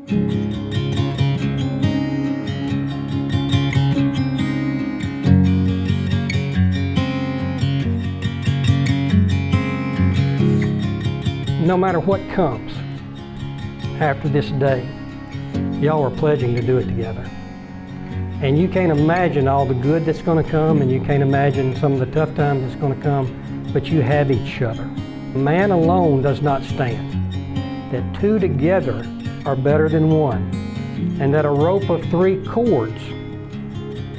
No matter what comes after this day, y'all are pledging to do it together. And you can't imagine all the good that's going to come, and you can't imagine some of the tough times that's going to come, but you have each other. Man alone does not stand. That two together are better than one, and that a rope of 3 cords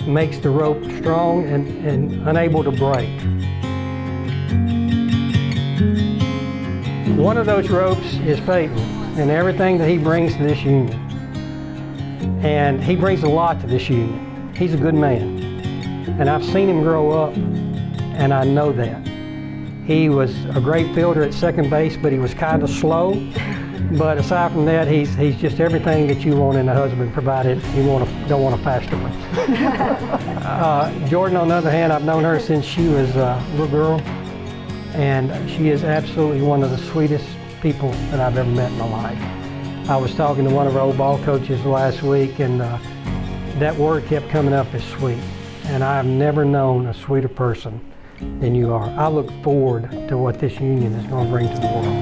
makes the rope strong and unable to break. One of those ropes is Peyton and everything that he brings to this union. And he brings a lot to this union. He's a good man. And I've seen him grow up, and I know that. He was a great fielder at second base, but he was kind of slow. But aside from that, he's just everything that you want in a husband, provided you don't want a faster one. Jordan, on the other hand, I've known her since she was a little girl. And she is absolutely one of the sweetest people that I've ever met in my life. I was talking to one of our old ball coaches last week, and that word kept coming up as sweet. And I've never known a sweeter person than you are. I look forward to what this union is going to bring to the world.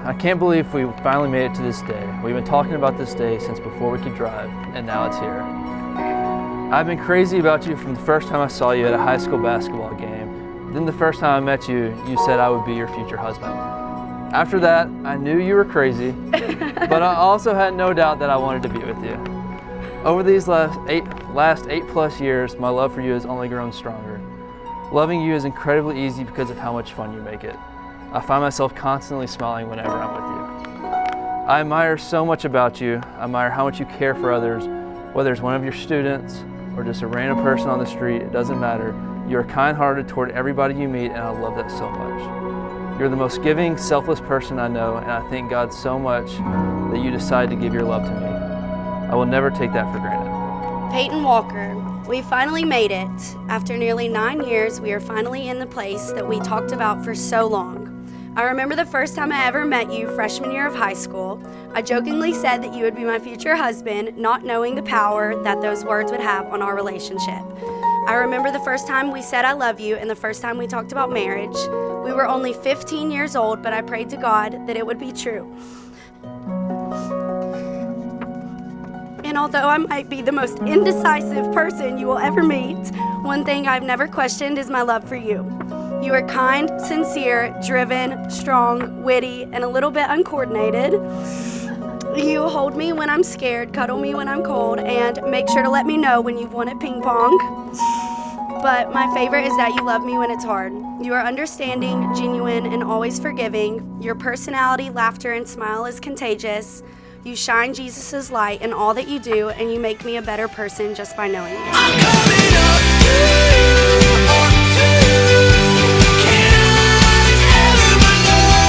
I can't believe we finally made it to this day. We've been talking about this day since before we could drive, and now it's here. I've been crazy about you from the first time I saw you at a high school basketball game. Then the first time I met you, you said I would be your future husband. After that, I knew you were crazy, but I also had no doubt that I wanted to be with you. Over these last 8+ years, my love for you has only grown stronger. Loving you is incredibly easy because of how much fun you make it. I find myself constantly smiling whenever I'm with you. I admire so much about you. I admire how much you care for others, whether it's one of your students or just a random person on the street, it doesn't matter. You are kind-hearted toward everybody you meet, and I love that so much. You're the most giving, selfless person I know, and I thank God so much that you decided to give your love to me. I will never take that for granted. Peyton Walker, we finally made it. After nearly 9 years, we are finally in the place that we talked about for so long. I remember the first time I ever met you, freshman year of high school. I jokingly said that you would be my future husband, not knowing the power that those words would have on our relationship. I remember the first time we said I love you and the first time we talked about marriage. We were only 15 years old, but I prayed to God that it would be true. And although I might be the most indecisive person you will ever meet, one thing I've never questioned is my love for you. You are kind, sincere, driven, strong, witty, and a little bit uncoordinated. You hold me when I'm scared, cuddle me when I'm cold, and make sure to let me know when you've won at ping pong. But my favorite is that you love me when it's hard. You are understanding, genuine, and always forgiving. Your personality, laughter, and smile is contagious. You shine Jesus' light in all that you do, and you make me a better person just by knowing you. I'm coming up to you, up to you. Can I ever belong?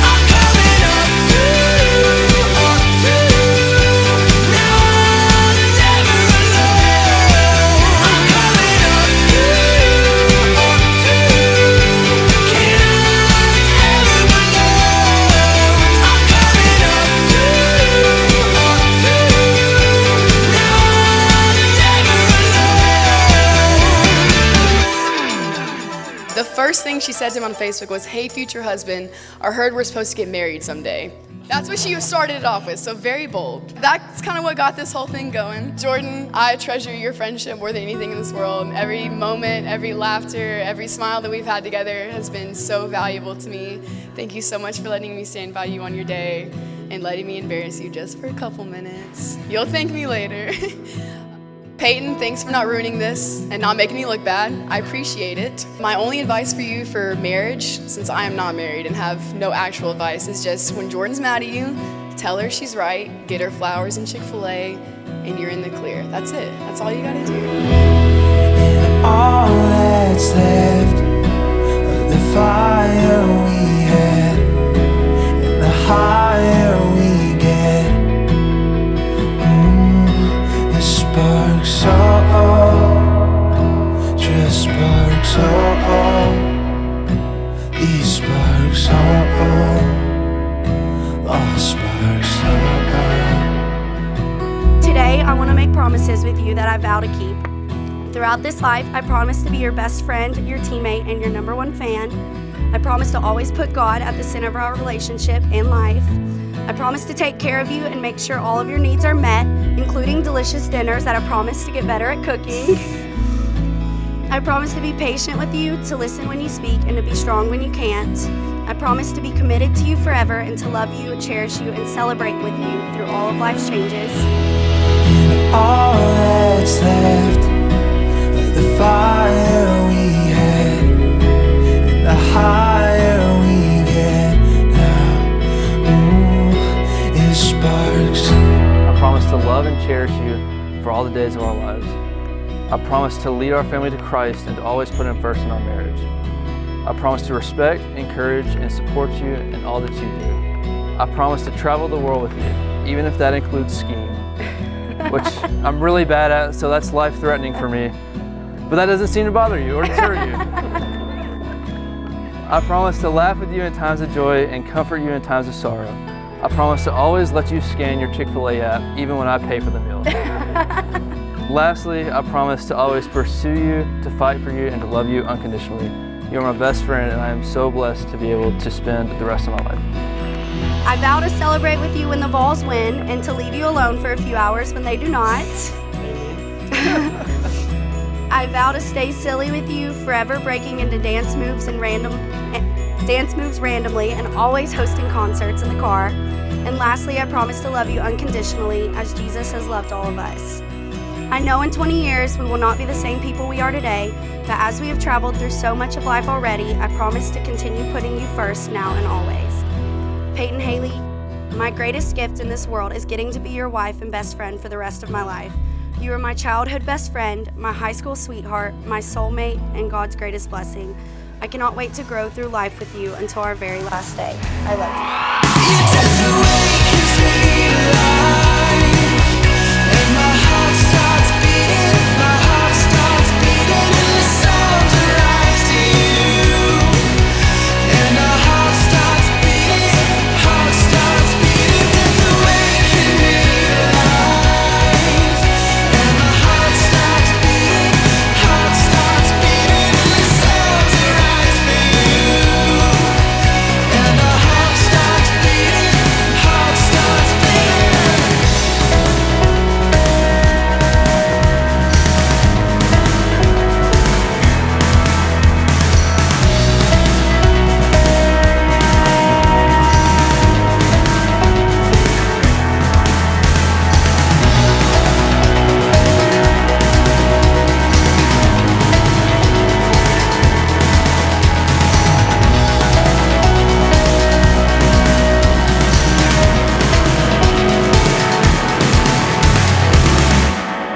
I'm coming up to you, up to you. Now I'm never alone. I'm coming up to you, up to you. Can I ever belong? I'm coming up to you, up to you. Now The first thing she said to him on Facebook was, "Hey, future husband, I heard we're supposed to get married someday." That's what she started it off with, so very bold. That's kind of what got this whole thing going. Jordan, I treasure your friendship more than anything in this world. Every moment, every laughter, every smile that we've had together has been so valuable to me. Thank you so much for letting me stand by you on your day and letting me embarrass you just for a couple minutes. You'll thank me later. Peyton, thanks for not ruining this and not making me look bad. I appreciate it. My only advice for you for marriage, since I am not married and have no actual advice, is just when Jordan's mad at you, tell her she's right, get her flowers and Chick-fil-A, and you're in the clear. That's it. That's all you gotta do. And all that's left of the fire we had, and the higher we get, the sparks, just sparks, these sparks, all sparks, Today, I want to make promises with you that I vow to keep. Throughout this life, I promise to be your best friend, your teammate, and your #1 fan. I promise to always put God at the center of our relationship and life. I promise to take care of you and make sure all of your needs are met, including delicious dinners that I promise to get better at cooking. I promise to be patient with you, to listen when you speak, and to be strong when you can't. I promise to be committed to you forever and to love you, cherish you, and celebrate with you through all of life's changes. and all that's left of the fire we had, and the higher we get now, it sparks. I promise to love and cherish you for all the days of our lives. I promise to lead our family to Christ and to always put Him first in our marriage. I promise to respect, encourage, and support you in all that you do. I promise to travel the world with you, even if that includes skiing, which I'm really bad at, so that's life-threatening for me. But that doesn't seem to bother you or deter you. I promise to laugh with you in times of joy and comfort you in times of sorrow. I promise to always let you scan your Chick-fil-A app, even when I pay for the meal. Lastly, I promise to always pursue you, to fight for you, and to love you unconditionally. You are my best friend, and I am so blessed to be able to spend the rest of my life. I vow to celebrate with you when the Vols win and to leave you alone for a few hours when they do not. I vow to stay silly with you, forever breaking into dance moves randomly and always hosting concerts in the car. And lastly, I promise to love you unconditionally as Jesus has loved all of us. I know in 20 years we will not be the same people we are today, but as we have traveled through so much of life already, I promise to continue putting you first now and always. Peyton Haley, my greatest gift in this world is getting to be your wife and best friend for the rest of my life. You are my childhood best friend, my high school sweetheart, my soulmate, and God's greatest blessing. I cannot wait to grow through life with you until our very last day. I love you. Your death awakens me alive, and my heart starts beating, my heart starts beating, and the songs arise to you. And our heart starts beating, heart starts beating, death awakens me alive, and my heart starts beating, and the songs arise for you. And our heart starts beating, heart starts beating.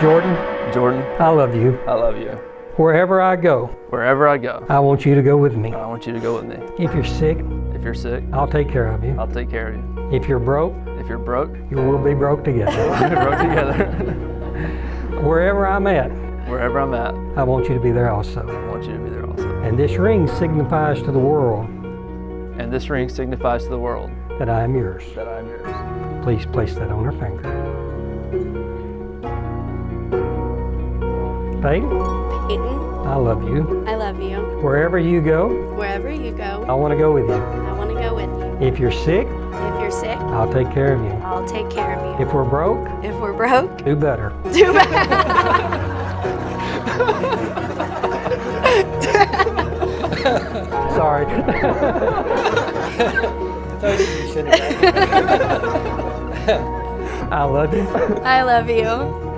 Jordan, Jordan, I love you. I love you. Wherever I go, Wherever I go, I want you to go with me. I want you to go with me. If you're sick, If you're sick, I'll take care of you. I'll take care of you. If you're broke, If you're broke, you will be broke together. we're broke together. Wherever I'm at, Wherever I'm at, I want you to be there also. I want you to be there also. And this ring signifies to the world And this ring signifies to the world that I am yours. that I am yours. Please place that on her finger. Peyton, Peyton, I love you. I love you. Wherever you go, Wherever you go, I want to go with you. I want to go with you. If you're sick, If you're sick, I'll take care of you. I'll take care of you. If we're broke, If we're broke, do better. do better. Sorry. I love you, I love you,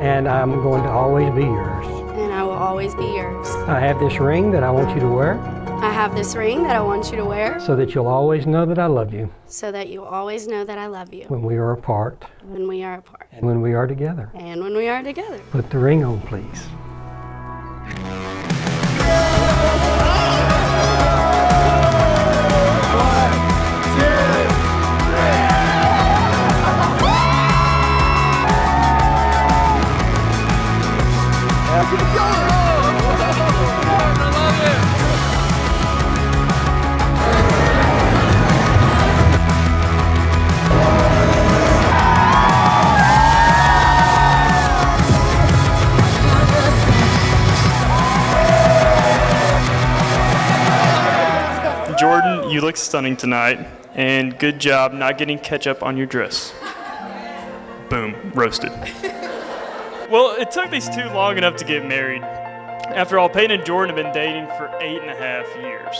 and I'm going to always be yours. and I will always be yours. I have this ring that I want you to wear I have this ring that I want you to wear so that you'll always know that I love you so that you always know that I love you when we are apart when we are apart and when we are together. and when we are together. Put the ring on, please. Jordan, you look stunning tonight, and good job not getting ketchup on your dress. Boom, roasted. Well, it took these two long enough to get married. After all, Peyton and Jordan have been dating for 8.5 years.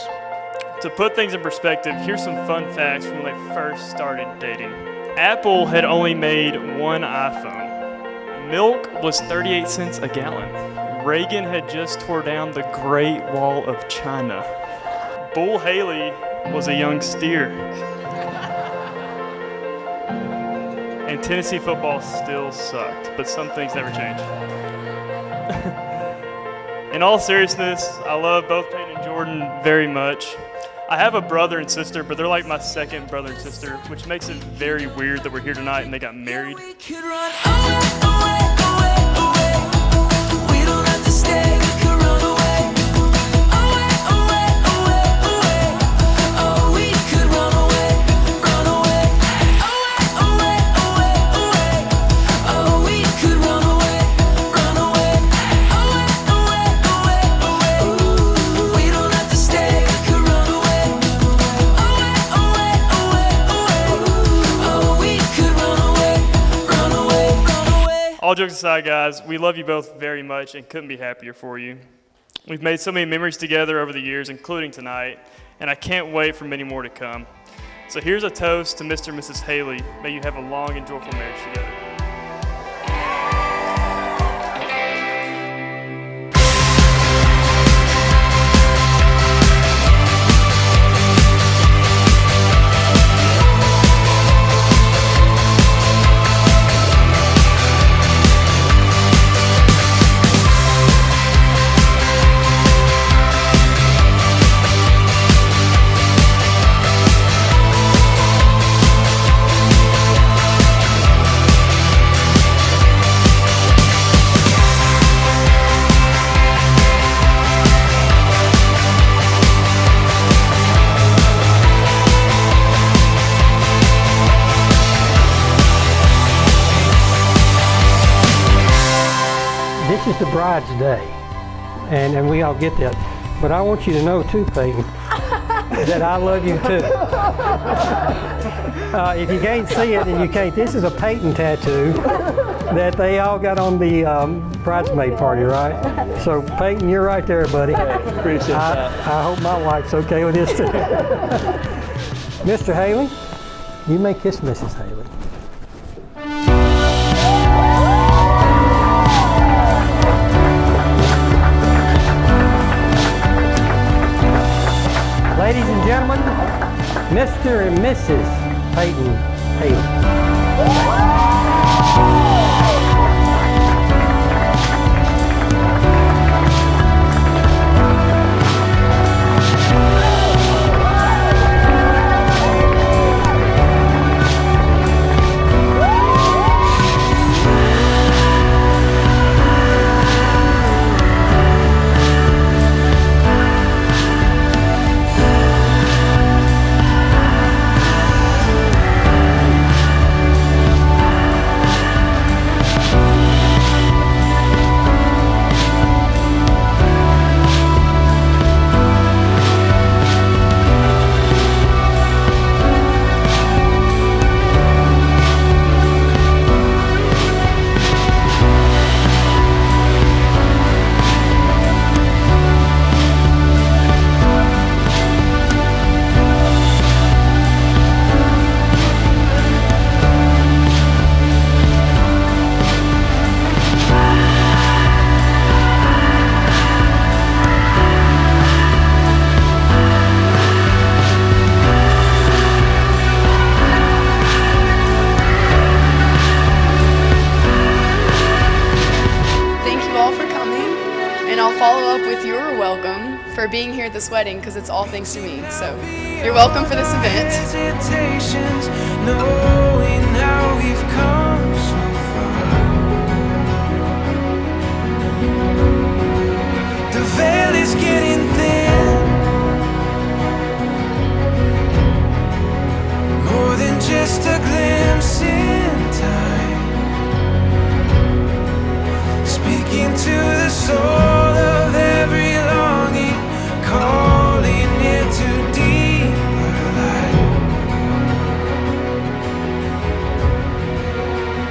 To put things in perspective, here's some fun facts from when they first started dating. Apple had only made one iPhone. Milk was 38 cents a gallon. Reagan had just tore down the Great Wall of China. Bull Haley was a young steer. And Tennessee football still sucked, but some things never change. In all seriousness, I love both Peyton and Jordan very much. I have a brother and sister, but they're like my second brother and sister, which makes it very weird that we're here tonight and they got married. We could run away, away, away, away. We don't have to stay, we could run away. Away, away, away, away. Oh, we could run away, run away. Away, away, away, away. Oh, we could run away, run away. Away, away, away, away. Ooh, we don't have to stay, we could run away. Away, away, away, away. Oh, we could run away, run away, run away. All jokes aside, guys, we love you both very much and couldn't be happier for you. We've made so many memories together over the years, including tonight, and I can't wait for many more to come. So here's a toast to Mr. and Mrs. Haley. May you have a long and joyful marriage together. This is the bride's day, and we all get that. But I want you to know too, Peyton, that I love you too. If you can't see it, and you can't, this is a Peyton tattoo that they all got on the bridesmaid party, right? So Peyton, you're right there, buddy. Appreciate that. I hope my wife's okay with this too. Mr. Haley, you may kiss Mrs. Haley. Ladies and gentlemen, Mr. and Mrs. Peyton Haley. for being here at this wedding because it's all thanks to me. So you're welcome for this event. Hesitations, knowing how we've come so far. The veil is getting thin, more than just a glimpse in time. Speaking to the soul of every longing, calling it to deeper light.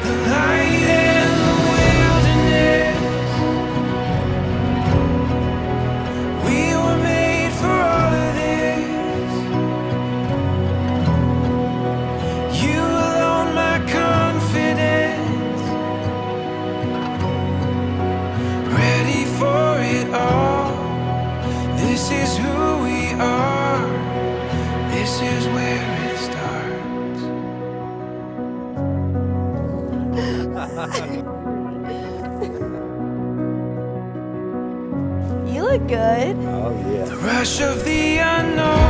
The light and the wilderness, we were made for all of this. You alone, my confidence, ready for it all. This is who we are. This is where it starts. You look good. The rush of the unknown.